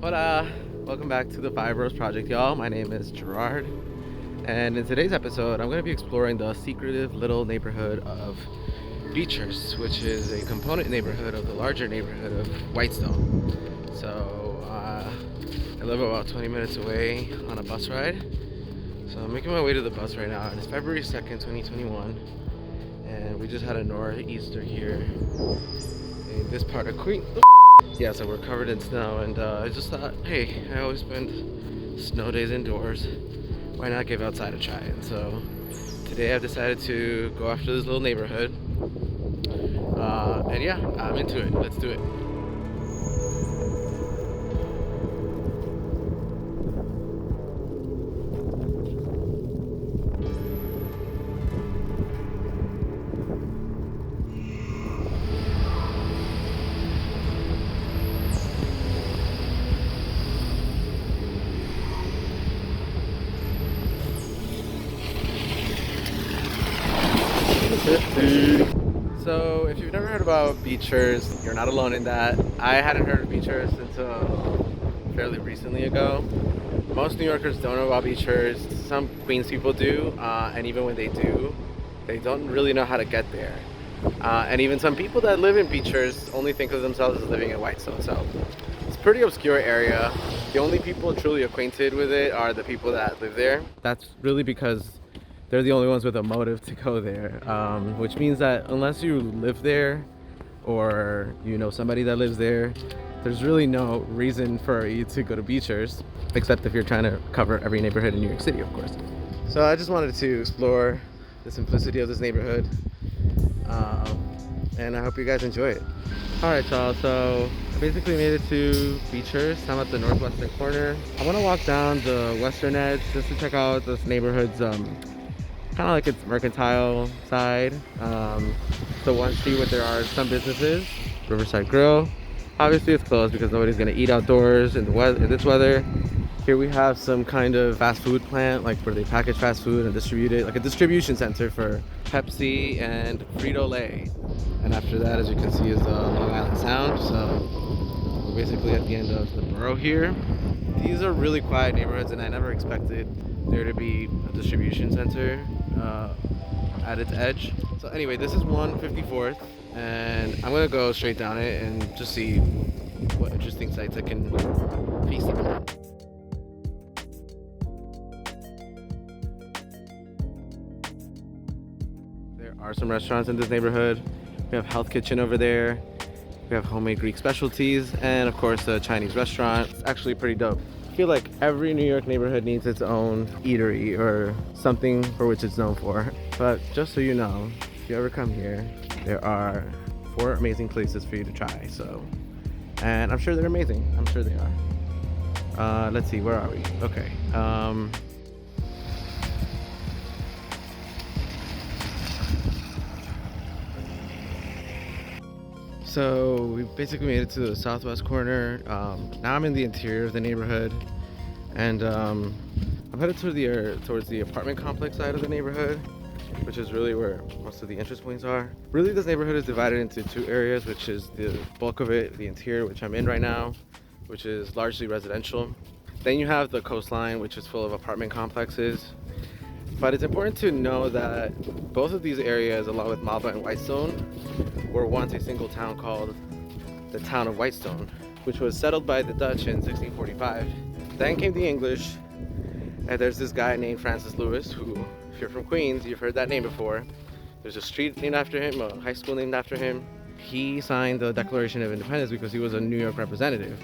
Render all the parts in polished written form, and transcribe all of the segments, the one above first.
Hola! Welcome back to the Five Rose Project, y'all. My name is Gerard, and in today's episode, I'm going to be exploring the secretive little neighborhood of Beechhurst, which is a component neighborhood of the larger neighborhood of Whitestone. So, I live about 20 minutes away on a bus ride. So, I'm making my way to the bus right now, and it's February 2nd, 2021, and we just had a nor'easter here in this part of Queens. Yeah, so we're covered in snow, and I just thought, hey, I always spend snow days indoors. Why not give outside a try? And so today I've decided to go after this little neighborhood. And yeah, I'm into it. Let's do it. So, if you've never heard about Beechhurst, you're not alone in that. I hadn't heard of Beechhurst until fairly recently ago. Most New Yorkers don't know about Beechhurst. Some Queens people do, and even when they do, they don't really know how to get there. And even some people that live in Beechhurst only think of themselves as living in Whitestone. So, it's a pretty obscure area. The only people truly acquainted with it are the people that live there. That's really because they're the only ones with a motive to go there, which means that unless you live there or you know somebody that lives there, there's really no reason for you to go to Beechhurst, except if you're trying to cover every neighborhood in New York City, of course. So I just wanted to explore the simplicity of this neighborhood, and I hope you guys enjoy it. All right, y'all, so I basically made it to Beechhurst. I'm at the northwestern corner. I want to walk down the western edge just to check out this neighborhood's kind of like its mercantile side. So one street where there are some businesses, Riverside Grill. Obviously it's closed because nobody's gonna eat outdoors in this weather. Here we have some kind of fast food plant, like where they package fast food and distribute it, like a distribution center for Pepsi and Frito-Lay. And after that, as you can see, is Long Island Sound. So we're basically at the end of the borough here. These are really quiet neighborhoods, and I never expected there to be a distribution center at its edge. So anyway, this is 154th, and I'm gonna go straight down it and just see what interesting sights I can feast upon. There are some restaurants in this neighborhood. We have Health Kitchen over there. We have homemade Greek specialties, and of course a Chinese restaurant. It's actually pretty dope. I feel like every New York neighborhood needs its own eatery or something for which it's known for. But just so you know, if you ever come here, there are 4 amazing places for you to try. So, and I'm sure they're amazing. I'm sure they are. Let's see, where are we? Okay. So we basically made it to the southwest corner. Now I'm in the interior of the neighborhood, and I'm headed towards the apartment complex side of the neighborhood, which is really where most of the interest points are. Really, this neighborhood is divided into 2 areas, which is the bulk of it, the interior, which I'm in right now, which is largely residential. Then you have the coastline, which is full of apartment complexes. But it's important to know that both of these areas, along with Malva and Whitestone, were once a single town called the town of Whitestone, which was settled by the Dutch in 1645. Then came the English, and there's this guy named Francis Lewis, who, if you're from Queens, you've heard that name before. There's a street named after him, a high school named after him. He signed the Declaration of Independence because he was a New York representative.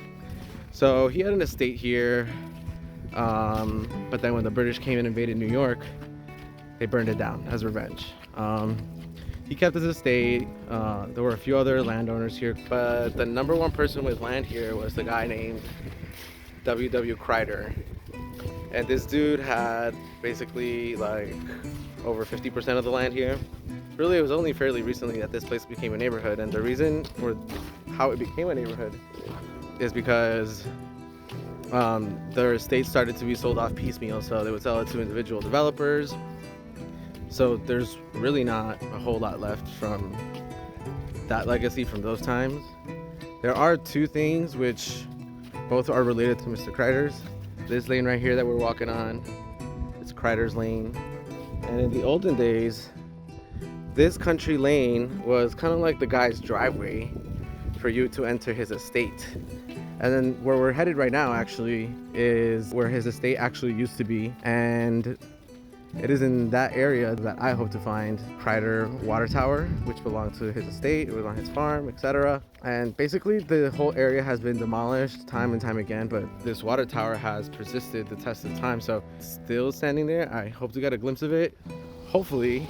So he had an estate here, but then when the British came and invaded New York, they burned it down as revenge. He kept his estate. There were a few other landowners here, but the number 1 person with land here was the guy named W.W. Kreider. And this dude had basically like over 50% of the land here. Really, it was only fairly recently that this place became a neighborhood, and the reason or how it became a neighborhood is because their estate started to be sold off piecemeal, so they would sell it to individual developers. So there's really not a whole lot left from that legacy from those times. There are 2 things which both are related to Mr. Kreider's. This lane right here that we're walking on, it's Kreider's lane. And in the olden days, this country lane was kind of like the guy's driveway for you to enter his estate. And then where we're headed right now actually is where his estate actually used to be. And it is in that area that I hope to find Kreider Water Tower, which belonged to his estate, it was on his farm, etc. And basically the whole area has been demolished time and time again, but this water tower has persisted the test of time. So it's still standing there. I hope to get a glimpse of it. Hopefully,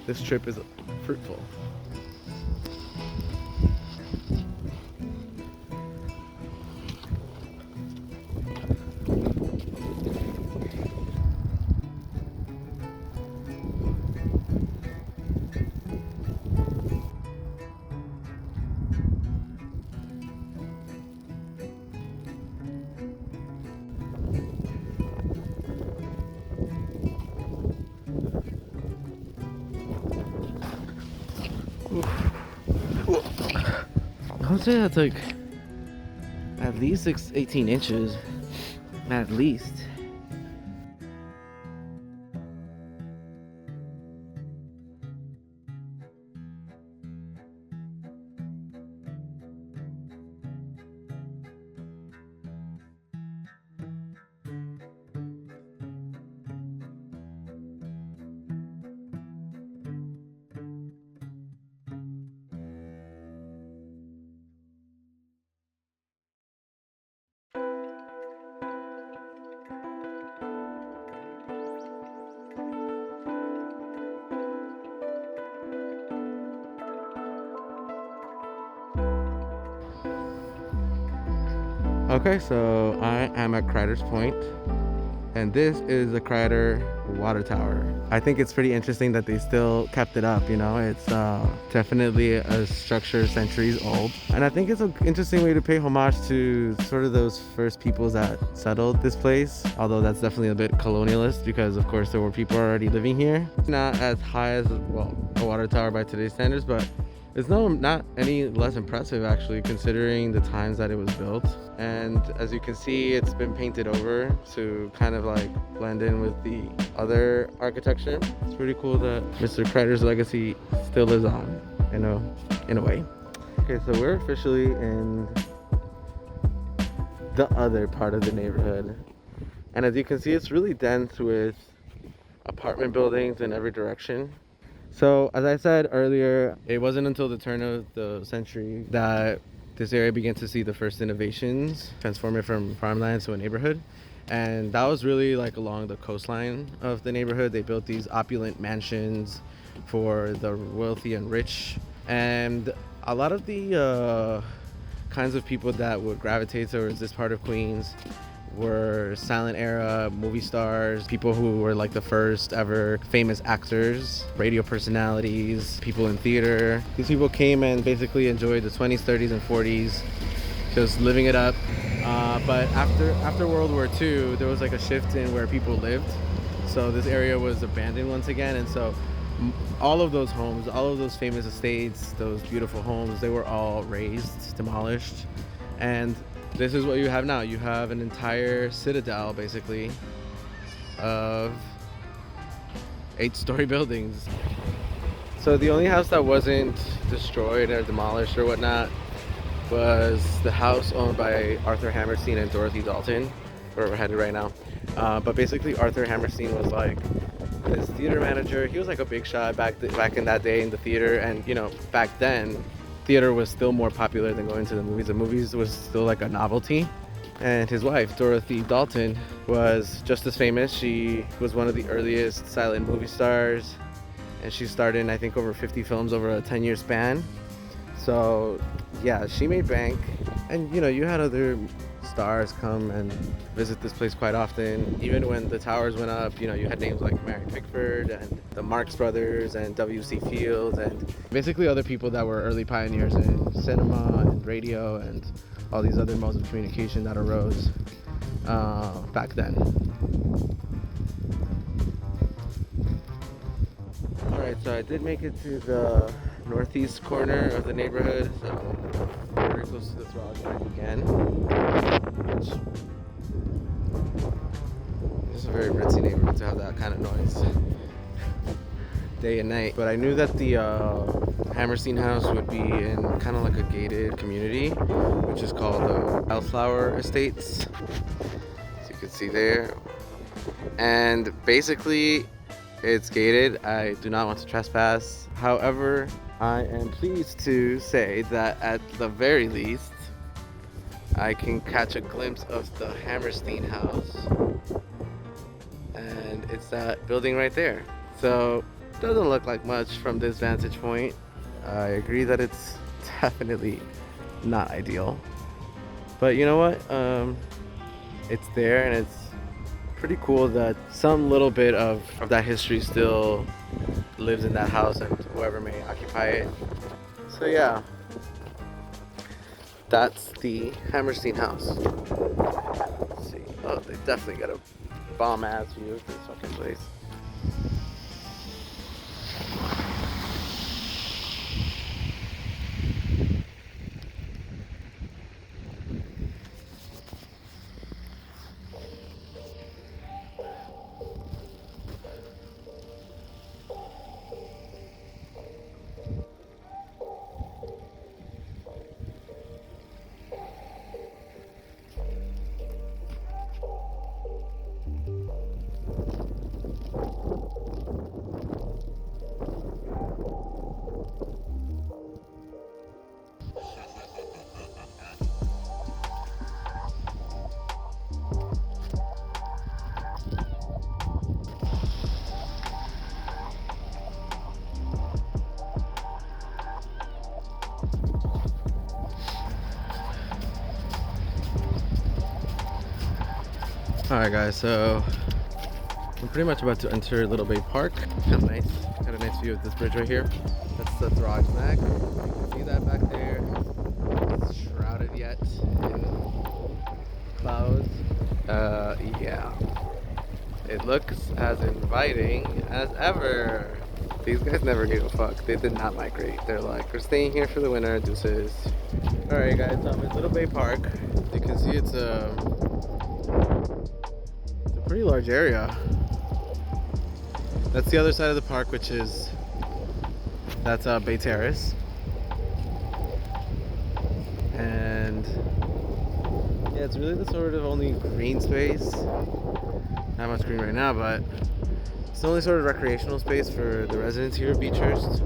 this trip is fruitful. I would say that's like at least 18 inches, at least. Okay, so I am at Kreider's Point, and this is the Kreider Water Tower. I think it's pretty interesting that they still kept it up, you know. It's definitely a structure centuries old. And I think it's an interesting way to pay homage to sort of those first peoples that settled this place. Although that's definitely a bit colonialist because, of course, there were people already living here. Not as high as, well, a water tower by today's standards, but it's not any less impressive actually, considering the times that it was built. And as you can see, it's been painted over to kind of like blend in with the other architecture. It's pretty cool that Mr. Kreider's legacy still lives on, in a way. Okay, so we're officially in the other part of the neighborhood. And as you can see, it's really dense with apartment buildings in every direction. So as I said earlier, it wasn't until the turn of the century that this area began to see the first innovations, transform it from farmland to a neighborhood. And that was really like along the coastline of the neighborhood. They built these opulent mansions for the wealthy and rich. And a lot of the kinds of people that would gravitate towards this part of Queens were silent era movie stars, people who were like the first ever famous actors, radio personalities, people in theater. These people came and basically enjoyed the 20s, 30s, and 40s, just living it up. But after World War II, there was like a shift in where people lived. So this area was abandoned once again, and so all of those homes, all of those famous estates, those beautiful homes, they were all razed, demolished. And this is what you have now. You have an entire citadel, basically, of 8-story buildings. So the only house that wasn't destroyed or demolished or whatnot was the house owned by Arthur Hammerstein and Dorothy Dalton, where we're headed right now. But basically, Arthur Hammerstein was like this theater manager. He was like a big shot back in that day in the theater, and back then, theater was still more popular than going to the movies. The movies was still like a novelty. And his wife, Dorothy Dalton, was just as famous. She was one of the earliest silent movie stars, and she starred in, I think, over 50 films over a 10-year span. So yeah, she made bank. And you had other stars come and visit this place quite often. Even when the towers went up, you had names like Mary Pickford and the Marx Brothers and W.C. Fields and basically other people that were early pioneers in cinema and radio and all these other modes of communication that arose back then. So I did make it to the northeast corner of the neighborhood, so we're close to the throttle again. This is a very ritzy neighborhood to have that kind of noise day and night. But I knew that the Hammerstein house would be in kind of like a gated community, which is called Wildflower Estates. As you can see there. And basically, it's gated. I do not want to trespass. However, I am pleased to say that at the very least, I can catch a glimpse of the Hammerstein house. And it's that building right there. So, it doesn't look like much from this vantage point. I agree that it's definitely not ideal. But you know what? It's there, and it's pretty cool that some little bit of that history still lives in that house and whoever may occupy it. So yeah, that's the Hammerstein house. Let's see. Oh, they definitely got a bomb ass view of this fucking place. Alright guys, so I'm pretty much about to enter Little Bay Park. Kind of nice. Got a nice view of this bridge right here. That's the Throg's Neck. You can see that back there. It's shrouded yet in clouds. Yeah. It looks as inviting as ever. These guys never gave a fuck. They did not migrate. They're like, we're staying here for the winter, deuces. Alright guys, I'm in Little Bay Park. You can see it's a pretty large area. That's the other side of the park, which is Bay Terrace, and yeah, it's really the sort of only green space. Not much green right now, but it's the only sort of recreational space for the residents here of Beechhurst.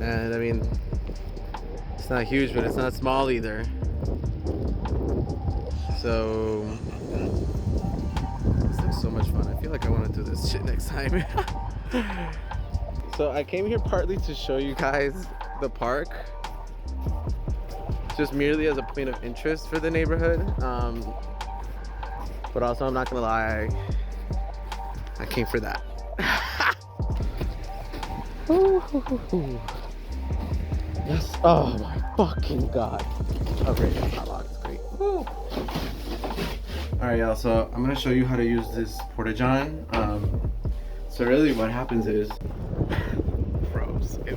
And I mean, it's not huge, but it's not small either. So this looks so much fun. I feel like I want to do this shit next time. So I came here partly to show you guys the park, just merely as a point of interest for the neighborhood. But also, I'm not gonna lie, I came for that. Yes. Oh my fucking god. Oh great, it's not locked. It's great. Woo. Alright y'all, so I'm gonna show you how to use this porta-john. So really what happens is gross. Ew.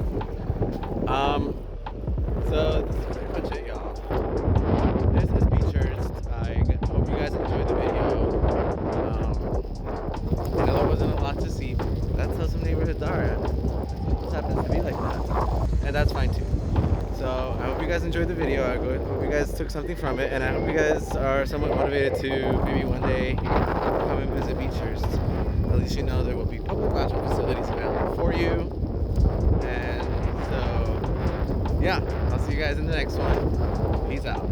So this is pretty much it, y'all. This is Beechhurst. I hope you guys enjoyed the video. I know there wasn't a lot to see, but that's how some neighborhoods are. It just happens to be like that. And that's fine too. So I hope you guys enjoyed the video. I hope you guys took something from it, and I hope you guys are somewhat motivated to maybe one day come and visit Beechhurst. At least you know there will be public bathroom facilities available for you. And so, yeah, I'll see you guys in the next one. Peace out.